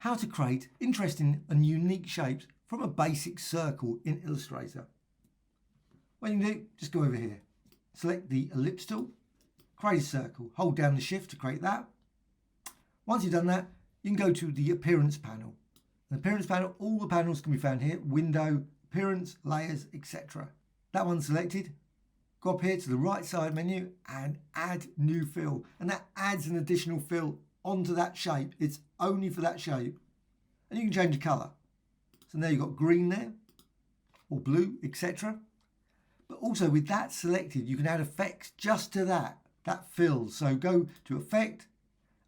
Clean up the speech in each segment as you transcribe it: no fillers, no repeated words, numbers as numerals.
how to create interesting and unique shapes from a basic circle in Illustrator. What you can do, just go over here, select the ellipse tool, create a circle, hold down the shift to create that. Once you've done that, you can go to the appearance panel. The appearance panel, all the panels can be found here: window, appearance, layers, etc. That one's selected. Go up here to the right side menu and add new fill, and that adds an additional fill onto that shape. It's only for that shape, and you can change the color. So now you've got green there, or blue, etc. But also with that selected, you can add effects just to that fill. So go to effect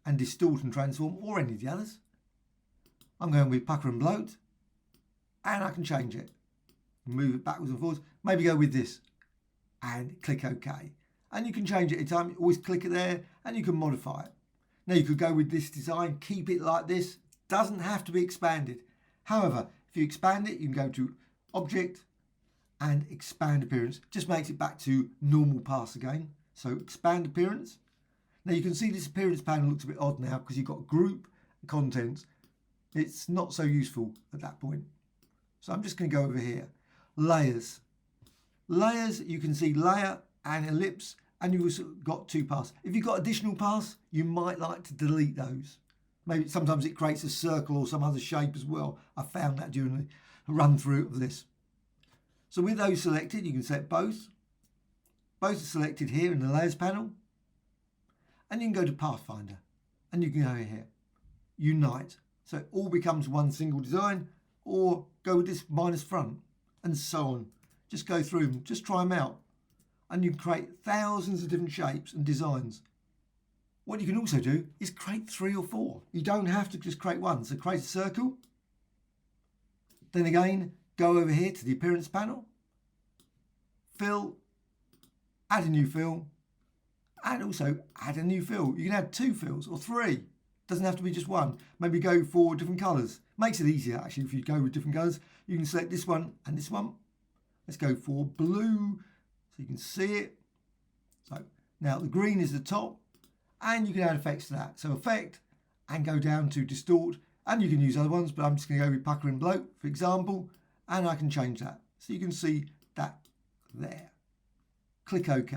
and distort and transform, or any of the others. I'm going with pucker and bloat, and I can change it, move it backwards and forwards. Maybe go with this and click OK, and you can change it any time. You always click it there and you can modify it. Now you could go with this design, keep it like this, doesn't have to be expanded. However, if you expand it, you can go to object and expand appearance. Just makes it back to normal pass again. So expand appearance. Now you can see this appearance panel looks a bit odd now because you've got group contents. It's not so useful at that point. So I'm just going to go over here. Layers. Layers, you can see layer and ellipse, and you've also got two paths. If you've got additional paths, you might like to delete those. Maybe sometimes it creates a circle or some other shape as well. I found that during the run through of this. So with those selected, you can select both. Both are selected here in the layers panel. And you can go to Pathfinder, and you can go here, unite. So it all becomes one single design, or go with this minus front, and so on. Just go through them, just try them out. And you can create thousands of different shapes and designs. What you can also do is create 3 or 4. You don't have to just create one. So create a circle. Then again, go over here to the appearance panel. Fill, add a new fill, and also add a new fill. You can add 2 fills or 3. Doesn't have to be just one. Maybe go for different colours. Makes it easier actually if you go with different colours. You can select this one and this one. Let's go for blue so you can see it. So now the green is the top, and you can add effects to that. So effect and go down to distort, and you can use other ones, but I'm just going to go with pucker and bloat for example, and I can change that. So you can see that there. Click OK.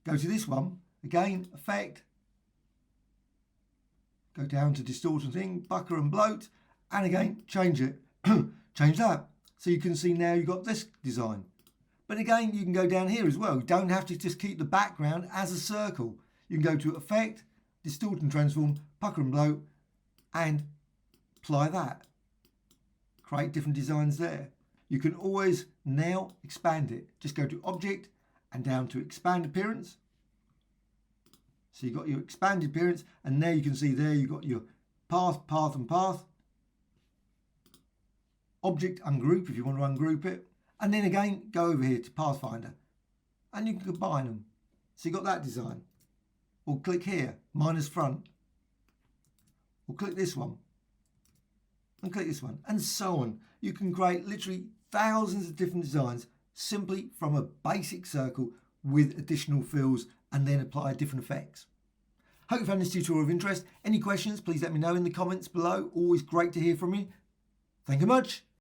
Go to this one, again, effect, go down to distort and thing, pucker and bloat, and again, change it. Change that. So you can see now you've got this design. But again, you can go down here as well. You don't have to just keep the background as a circle. You can go to effect, distort and transform, pucker and bloat, and apply that. Create different designs there. You can always now expand it. Just go to object and down to expand appearance. So you've got your expanded appearance, and now you can see there you've got your path, path and path. Object ungroup if you want to ungroup it. And then again, go over here to Pathfinder, and you can combine them. So you've got that design. Or click here, minus front. Or click this one. And click this one. And so on. You can create literally thousands of different designs simply from a basic circle with additional fills, and then apply different effects. Hope you found this tutorial of interest. Any questions, please let me know in the comments below. Always great to hear from you. Thank you much.